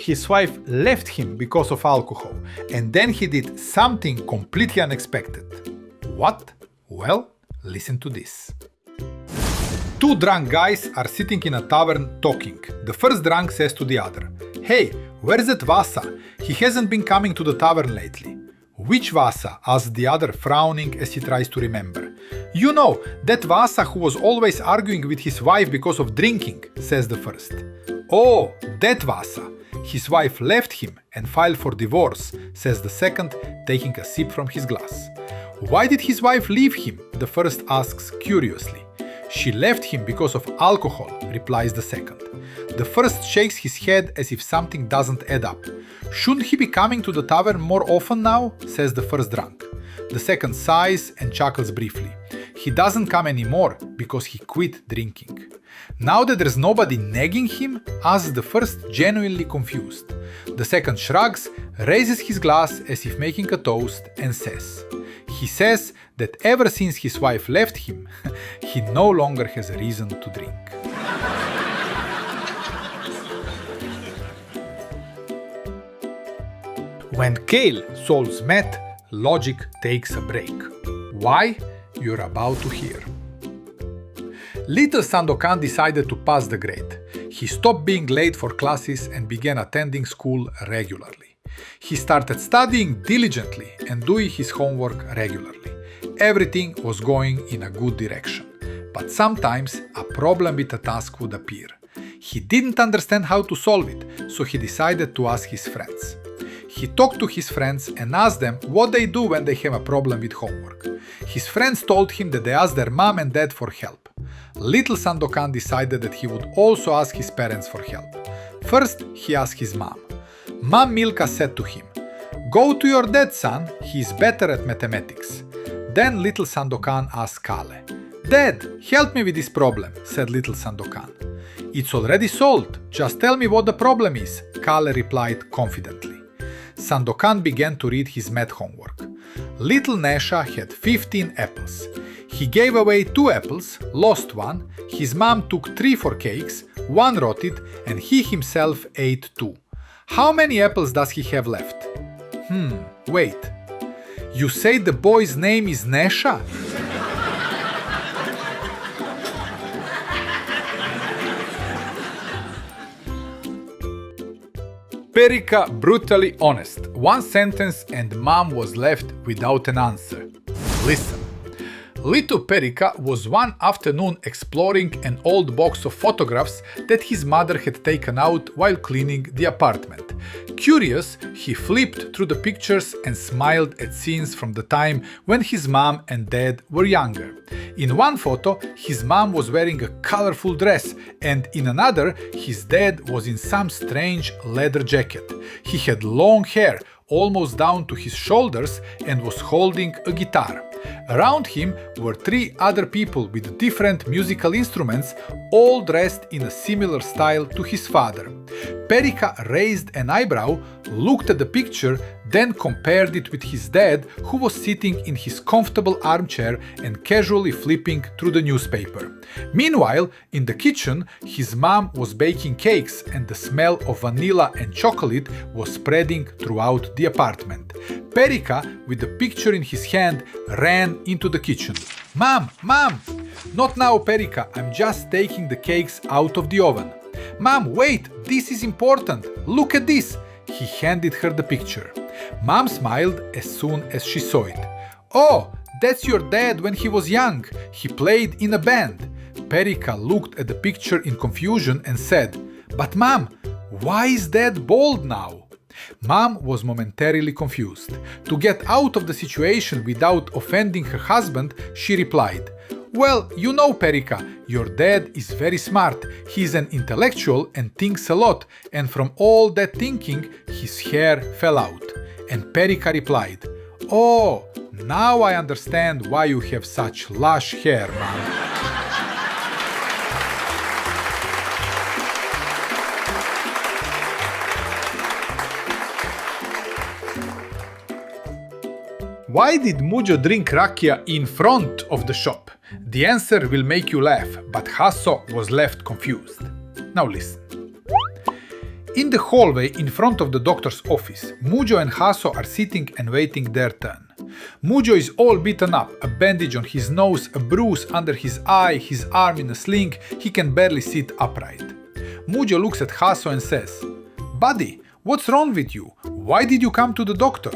his wife left him because of alcohol, and then he did something completely unexpected. What? Well, listen to this. Two drunk guys are sitting in a tavern talking. The first drunk says to the other, "Hey, where's that Vasa? He hasn't been coming to the tavern lately." "Which Vasa?" asks the other, frowning as he tries to remember. "You know, that Vasa who was always arguing with his wife because of drinking," says the first. "Oh, that Vasa. His wife left him and filed for divorce," says the second, taking a sip from his glass. "Why did his wife leave him?" the first asks curiously. "She left him because of alcohol," replies the second. The first shakes his head as if something doesn't add up. "Shouldn't he be coming to the tavern more often now?" says the first drunk. The second sighs and chuckles briefly. He doesn't come anymore because he quit drinking. Now that there's nobody nagging him, asks the first, genuinely confused. The second shrugs, raises his glass as if making a toast, and says. He says that ever since his wife left him, he no longer has a reason to drink. When Kale solves math, logic takes a break. Why? You're about to hear. Little Sandokan decided to pass the grade. He stopped being late for classes and began attending school regularly. He started studying diligently and doing his homework regularly. Everything was going in a good direction. But sometimes a problem with a task would appear. He didn't understand how to solve it, so he decided to ask his friends. He talked to his friends and asked them what they do when they have a problem with homework. His friends told him that they asked their mom and dad for help. Little Sandokan decided that he would also ask his parents for help. First, he asked his mom. Mom Milka said to him, "Go to your dad, son, he is better at mathematics." Then little Sandokan asked Kale. "Dad, help me with this problem," said little Sandokan. "It's already solved, just tell me what the problem is," Kale replied confidently. Sandokan began to read his math homework. Little Nesha had 15 apples. He gave away 2 apples, lost 1, his mom took 3 for cakes, 1 rotted, and he himself ate 2. How many apples does he have left? Wait. You say the boy's name is Nesha? Perica brutally honest. 1 sentence and mom was left without an answer. Listen. Little Perica was one afternoon exploring an old box of photographs that his mother had taken out while cleaning the apartment. Curious, he flipped through the pictures and smiled at scenes from the time when his mom and dad were younger. In one photo, his mom was wearing a colorful dress, and in another, his dad was in some strange leather jacket. He had long hair, almost down to his shoulders, and was holding a guitar. Around him were 3 other people with different musical instruments, all dressed in a similar style to his father. Perica raised an eyebrow, looked at the picture, then compared it with his dad, who was sitting in his comfortable armchair and casually flipping through the newspaper. Meanwhile, in the kitchen, his mom was baking cakes and the smell of vanilla and chocolate was spreading throughout the apartment. Perica, with the picture in his hand, ran into the kitchen. "Mom, Mom!" "Not now, Perica, I'm just taking the cakes out of the oven." "Mom, wait, this is important. Look at this." He handed her the picture. Mom smiled as soon as she saw it. "Oh, that's your dad when he was young. He played in a band." Perica looked at the picture in confusion and said, "But Mom, why is Dad bald now?" Mom was momentarily confused. To get out of the situation without offending her husband, she replied, "Well, you know, Perica, your dad is very smart. He's an intellectual and thinks a lot, and from all that thinking, his hair fell out." And Perica replied, "Oh, now I understand why you have such lush hair, Mom." Why did Mujo drink rakija in front of the shop? The answer will make you laugh, but Haso was left confused. Now listen. In the hallway in front of the doctor's office, Mujo and Haso are sitting and waiting their turn. Mujo is all beaten up, a bandage on his nose, a bruise under his eye, his arm in a sling, he can barely sit upright. Mujo looks at Haso and says, "Buddy, what's wrong with you? Why did you come to the doctor?"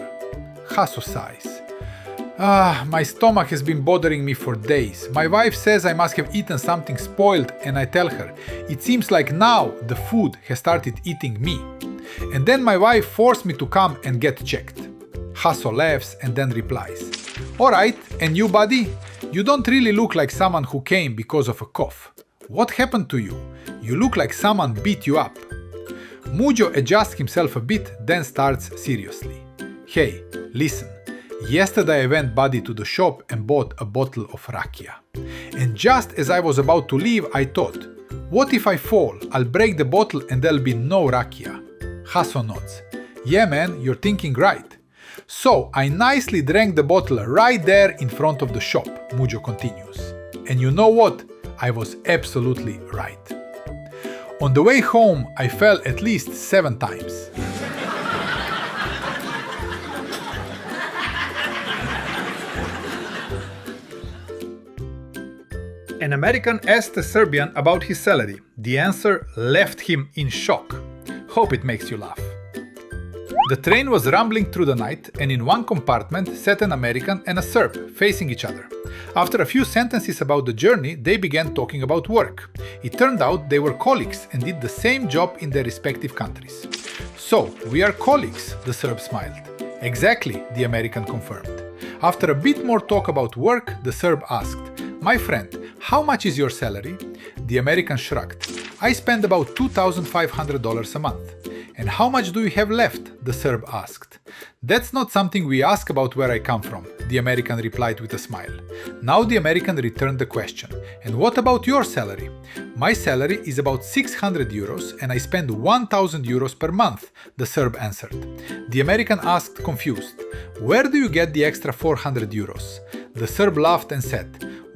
Haso sighs. My stomach has been bothering me for days. My wife says I must have eaten something spoiled and I tell her, it seems like now the food has started eating me. And then my wife forced me to come and get checked. Haso laughs and then replies, "Alright, and you buddy? You don't really look like someone who came because of a cough. What happened to you? You look like someone beat you up." Mujo adjusts himself a bit, then starts seriously. "Hey, listen. Yesterday I went buddy to the shop and bought a bottle of rakija. And just as I was about to leave, I thought, what if I fall? I'll break the bottle and there'll be no rakija." Haso nods. "Yeah man, you're thinking right. So I nicely drank the bottle right there in front of the shop," Mujo continues. "And you know what? I was absolutely right. On the way home, I fell at least 7 times. An American asked a Serbian about his salary. The answer left him in shock. Hope it makes you laugh. The train was rumbling through the night, and in one compartment sat an American and a Serb, facing each other. After a few sentences about the journey, they began talking about work. It turned out they were colleagues and did the same job in their respective countries. "So, we are colleagues," the Serb smiled. "Exactly," the American confirmed. After a bit more talk about work, the Serb asked, "My friend, how much is your salary?" The American shrugged. "I spend about $2,500 a month." "And how much do you have left?" the Serb asked. "That's not something we ask about where I come from," the American replied with a smile. Now the American returned the question. "And what about your salary?" "My salary is about 600 euros and I spend 1,000 euros per month," the Serb answered. The American asked, confused, "Where do you get the extra 400 euros? The Serb laughed and said,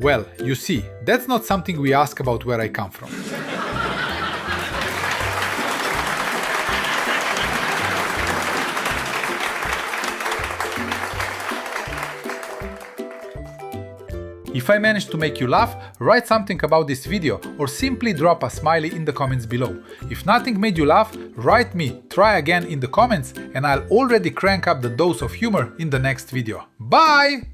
"Well, you see, that's not something we ask about where I come from." If I managed to make you laugh, write something about this video or simply drop a smiley in the comments below. If nothing made you laugh, write me "try again" in the comments and I'll already crank up the dose of humor in the next video. Bye!